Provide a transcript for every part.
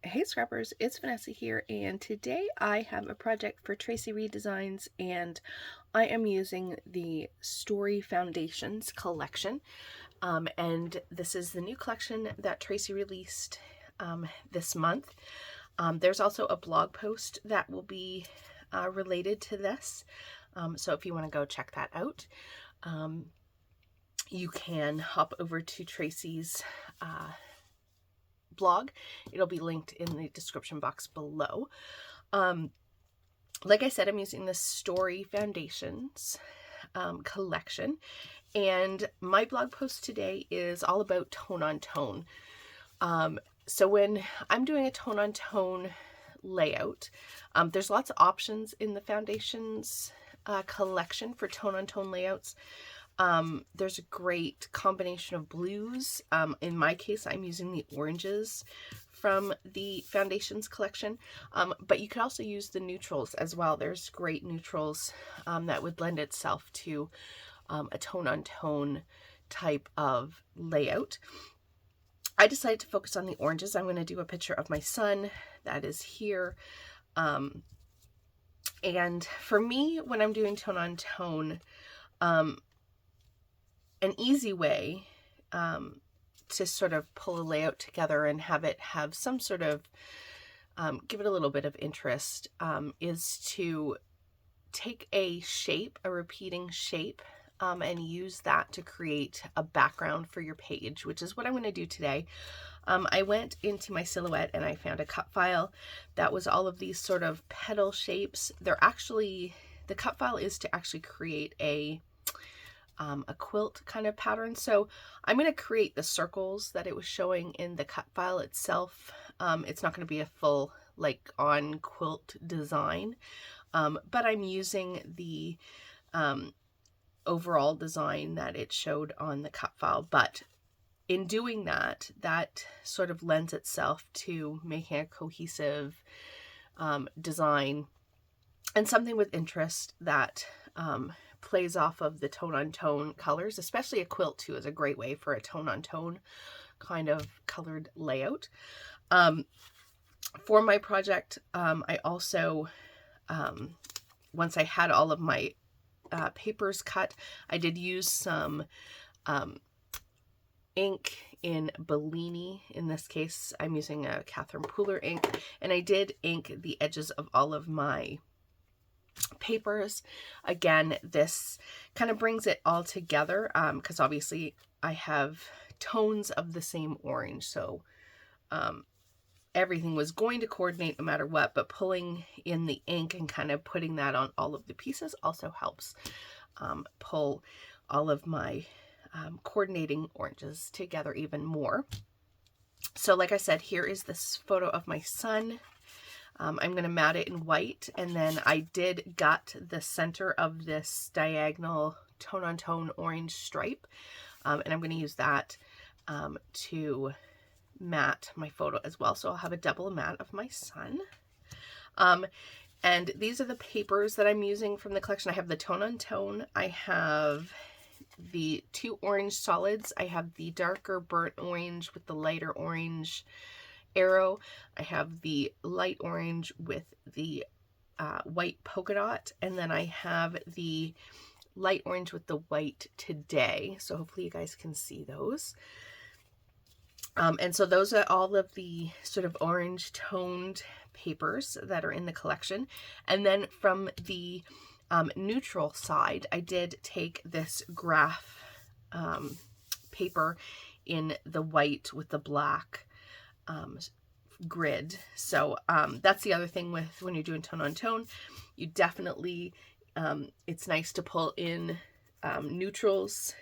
Hey Scrappers, it's Vanessa here, and today I have a project for Traci Redesigns, and I am using the Story Foundations collection. And this is the new collection that Traci released this month. There's also a blog post that will be related to this, so if you want to go check that out, you can hop over to Traci's blog. It'll be linked in the description box below. Like I said, I'm using the Story Foundations collection, and my blog post today is all about tone on tone. So when I'm doing a tone on tone layout, there's lots of options in the Foundations collection for tone on tone layouts. There's a great combination of blues. In my case, I'm using the oranges from the Foundations collection, but you could also use the neutrals as well. There's great neutrals that would lend itself to a tone-on-tone type of layout. I decided to focus on the oranges. I'm going to do a picture of my son that is here. And for me, when I'm doing tone-on-tone, an easy way to sort of pull a layout together and have it have some sort of, give it a little bit of interest, is to take a shape, a repeating shape, and use that to create a background for your page, which is what I'm going to do today. I went into my Silhouette and I found a cut file that was all of these sort of petal shapes. They're actually, the cut file is to actually create a quilt kind of pattern. So I'm going to create the circles that it was showing in the cut file itself. It's not going to be a full like on quilt design, but I'm using the overall design that it showed on the cut file. But in doing that, that sort of lends itself to making a cohesive design and something with interest that plays off of the tone-on-tone colors. Especially a quilt too is a great way for a tone-on-tone kind of colored layout. For my project, I also, once I had all of my papers cut, I did use some ink in Bellini. In this case, I'm using a Catherine Pooler ink, and I did ink the edges of all of my papers. Again, this kind of brings it all together because obviously I have tones of the same orange, so everything was going to coordinate no matter what, but pulling in the ink and kind of putting that on all of the pieces also helps pull all of my coordinating oranges together even more. So like I said, here is this photo of my son. I'm going to mat it in white, and then I did gut the center of this diagonal tone-on-tone orange stripe, and I'm going to use that to mat my photo as well. So I'll have a double mat of my son. And these are the papers that I'm using from the collection. I have the tone-on-tone, I have the two orange solids, I have the darker burnt orange with the lighter orange arrow, I have the light orange with the white polka dot, and then I have the light orange with the white today. So hopefully you guys can see those. And so those are all of the sort of orange toned papers that are in the collection. And then from the neutral side, I did take this graph paper in the white with the black grid. So that's the other thing with when you're doing tone on tone, you definitely, it's nice to pull in neutrals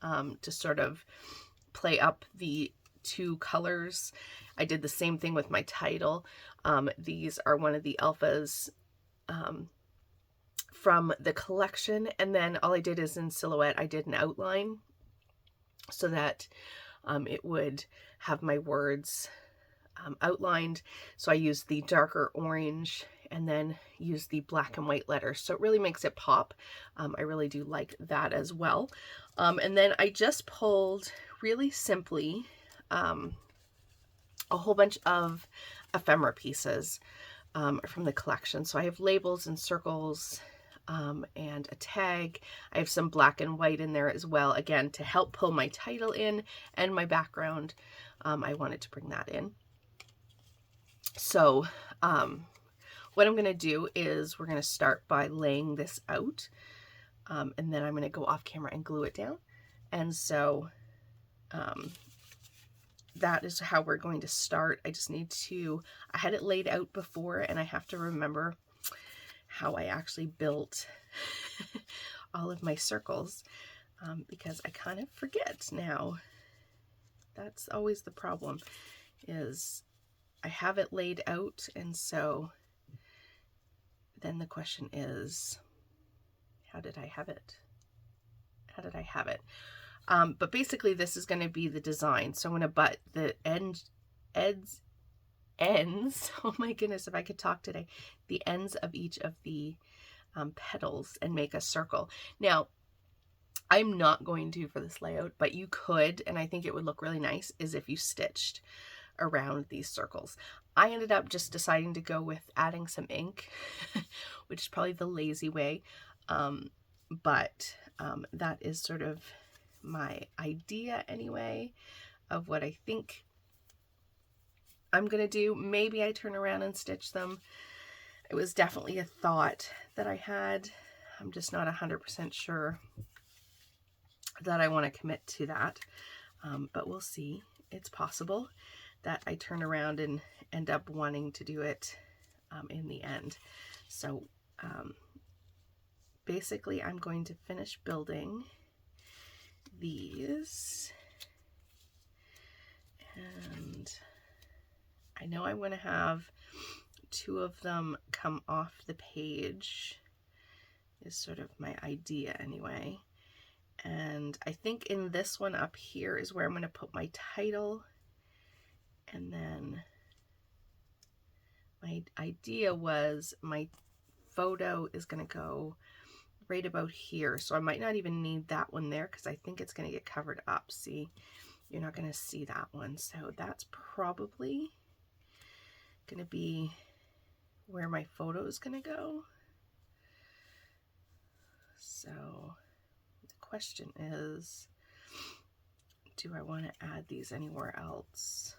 to sort of play up the two colors. I did the same thing with my title. These are one of the alphas from the collection, and then all I did is in Silhouette I did an outline so that it would have my words outlined. So I used the darker orange and then used the black and white letters, so it really makes it pop. I really do like that as well. And then I just pulled really simply a whole bunch of ephemera pieces from the collection. So I have labels and circles and a tag. I have some black and white in there as well, again, to help pull my title in and my background. I wanted to bring that in. So what I'm going to do is we're going to start by laying this out, and then I'm going to go off camera and glue it down. And so that is how we're going to start. I just need to, I had it laid out before, and I have to remember how I actually built all of my circles, because I kind of forget now. That's always the problem, is I have it laid out, and so then the question is, how did I have it? How did I have it? But basically this is going to be the design. So I'm going to butt the ends, oh my goodness, if I could talk today, the ends of each of the petals and make a circle. Now, I'm not going to for this layout, but you could, and I think it would look really nice, is if you stitched around these circles. I ended up just deciding to go with adding some ink, which is probably the lazy way, but that is sort of my idea anyway of what I think I'm gonna do. Maybe I turn around and stitch them. It was definitely a thought that I had. I'm just not 100% sure that I want to commit to that, but we'll see. It's possible that I turn around and end up wanting to do it in the end. So basically I'm going to finish building these, and I know I want to have 2 of them come off the page, is sort of my idea anyway. And I think in this one up here is where I'm going to put my title, and then my idea was my photo is going to go right about here. So I might not even need that one there, because I think it's going to get covered up. See, you're not going to see that one. So that's probably going to be where my photo is going to go. So the question is, do I want to add these anywhere else?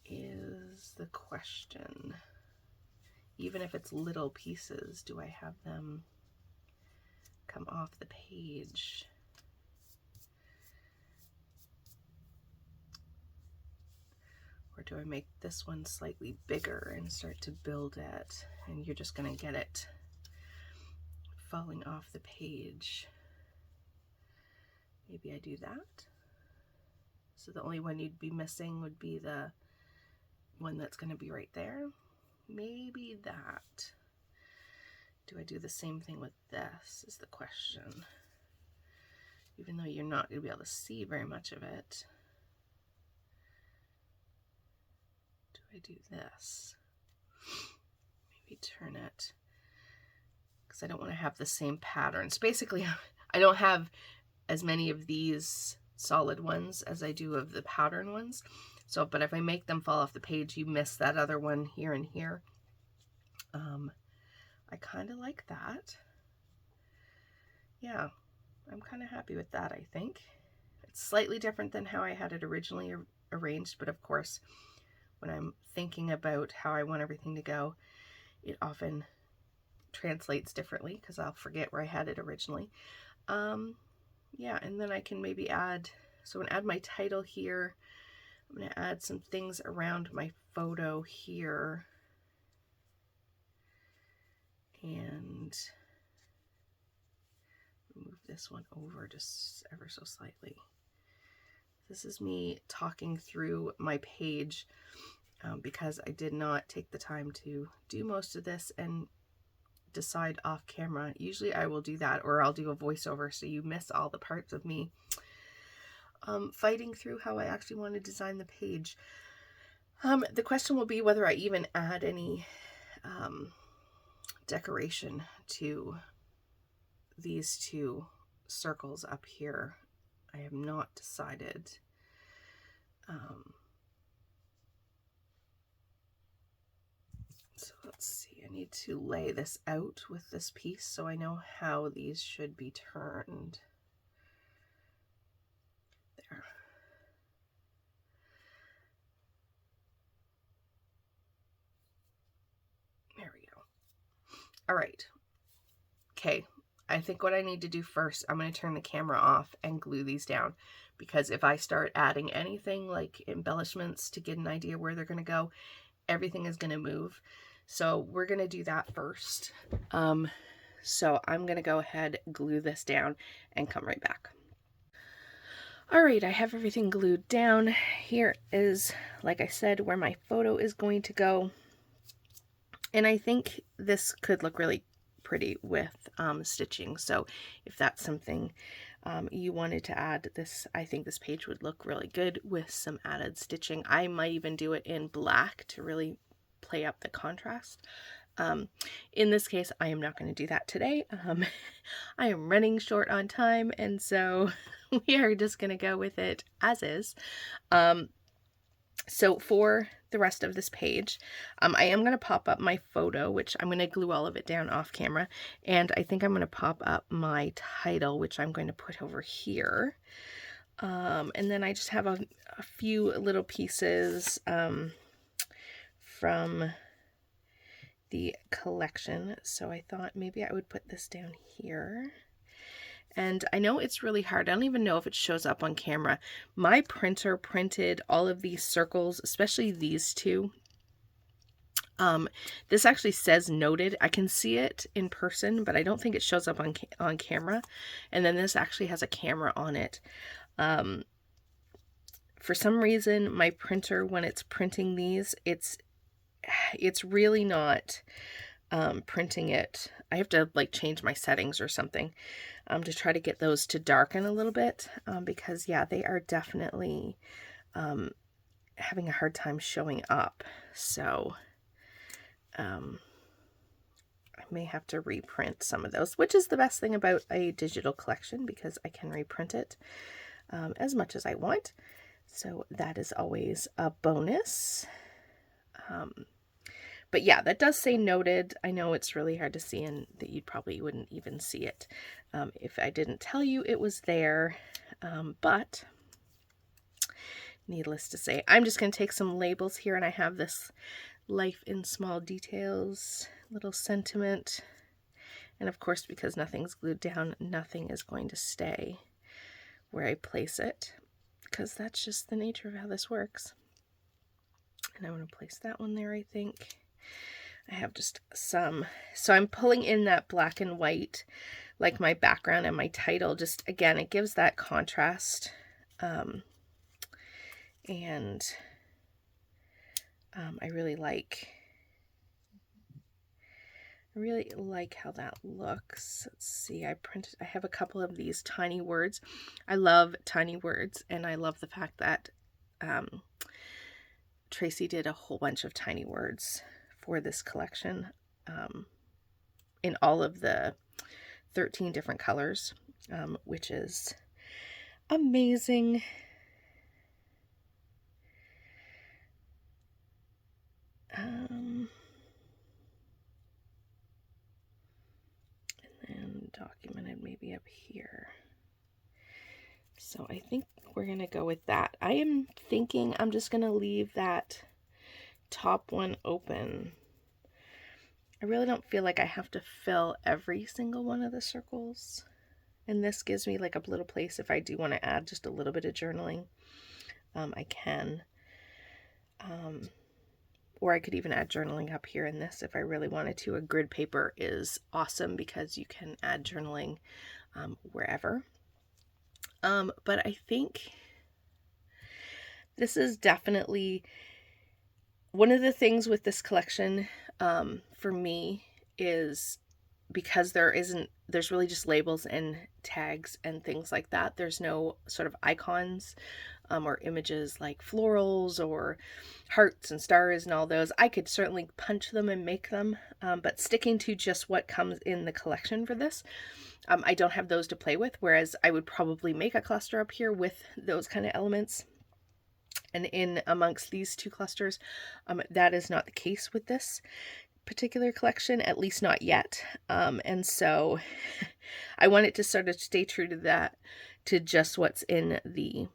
Is the question. Even if it's little pieces, do I have them come off the page? Or do I make this one slightly bigger and start to build it, and you're just going to get it falling off the page? Maybe I do that. So the only one you'd be missing would be the one that's going to be right there. Maybe that. Do I do the same thing with this is the question. Even though you're not going to be able to see very much of it. Do I do this? Maybe turn it, because I don't want to have the same patterns. Basically, I don't have as many of these solid ones as I do of the pattern ones. So, but if I make them fall off the page, you miss that other one here and here. I kind of like that. Yeah, I'm kind of happy with that, I think. It's slightly different than how I had it originally arranged, but of course, when I'm thinking about how I want everything to go, it often translates differently because I'll forget where I had it originally. Yeah, and then I can maybe add, so I'm going to add my title here. I'm going to add some things around my photo here. And move this one over just ever so slightly. This is me talking through my page because I did not take the time to do most of this and decide off camera. Usually I will do that, or I'll do a voiceover so you miss all the parts of me fighting through how I actually want to design the page. The question will be whether I even add any decoration to these 2 circles up here. I have not decided. So let's see, I need to lay this out with this piece so I know how these should be turned. There. There we go. All right. Okay. I think what I need to do first, I'm going to turn the camera off and glue these down, because if I start adding anything like embellishments to get an idea where they're going to go, everything is going to move. So we're going to do that first. So I'm going to go ahead, glue this down, and come right back. All right, I have everything glued down. Here is, like I said, where my photo is going to go. And I think this could look really pretty with stitching. So if that's something you wanted to add, this, I think this page would look really good with some added stitching. I might even do it in black to really play up the contrast. In this case, I am not going to do that today. I am running short on time, and so we are just going to go with it as is. So for the rest of this page, I am going to pop up my photo, which I'm going to glue all of it down off camera. And I think I'm going to pop up my title, which I'm going to put over here. And then I just have a few little pieces from the collection. So I thought maybe I would put this down here. And I know it's really hard. I don't even know if it shows up on camera. My printer printed all of these circles, especially these two. This actually says noted. I can see it in person, but I don't think it shows up on camera. And then this actually has a camera on it. For some reason, my printer, when it's printing these, it's really not printing it. I have to like change my settings or something to try to get those to darken a little bit, because yeah, they are definitely having a hard time showing up. So I may have to reprint some of those, which is the best thing about a digital collection, because I can reprint it as much as I want. So that is always a bonus. But yeah, that does say noted. I know it's really hard to see, and that you probably wouldn't even see it if I didn't tell you it was there. But needless to say, I'm just going to take some labels here, and I have this life in small details little sentiment. And of course, because nothing's glued down, nothing is going to stay where I place it, because that's just the nature of how this works. And I'm going to place that one there, I think. I have just some, so I'm pulling in that black and white, like my background and my title. Just again, it gives that contrast, and I really like how that looks. Let's see, I have a couple of these tiny words. I love tiny words, and I love the fact that Traci did a whole bunch of tiny words for this collection in all of the 13 different colors, which is amazing. And then documented maybe up here. So I think we're going to go with that. I am thinking I'm just going to leave that top one open. I really don't feel like I have to fill every single one of the circles. And this gives me like a little place if I do want to add just a little bit of journaling. I can. Or I could even add journaling up here in this if I really wanted to. A grid paper is awesome because you can add journaling wherever. But I think this is definitely one of the things with this collection for me, is because there's really just labels and tags and things like that. There's no sort of icons or images like florals or hearts and stars and all those. I could certainly punch them and make them, but sticking to just what comes in the collection for this, I don't have those to play with, whereas I would probably make a cluster up here with those kind of elements. And in amongst these two clusters, that is not the case with this. particular collection, at least not yet. And so I want it to sort of stay true to that, to just what's in the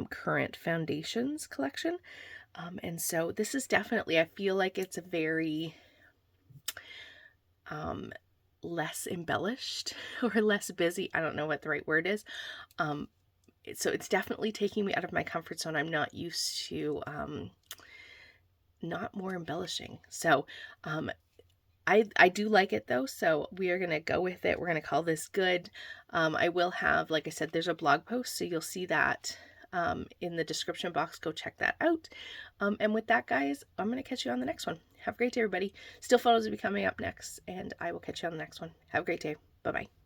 current foundations collection. And so this is definitely, I feel like it's a very less embellished or less busy. I don't know what the right word is. So it's definitely taking me out of my comfort zone. I'm not used to not more embellishing. So I do like it though, so we are going to go with it. We're going to call this good. I will have, like I said, there's a blog post, so you'll see that in the description box. Go check that out. And with that, guys, I'm going to catch you on the next one. Have a great day, everybody. Still photos will be coming up next, and I will catch you on the next one. Have a great day. Bye-bye.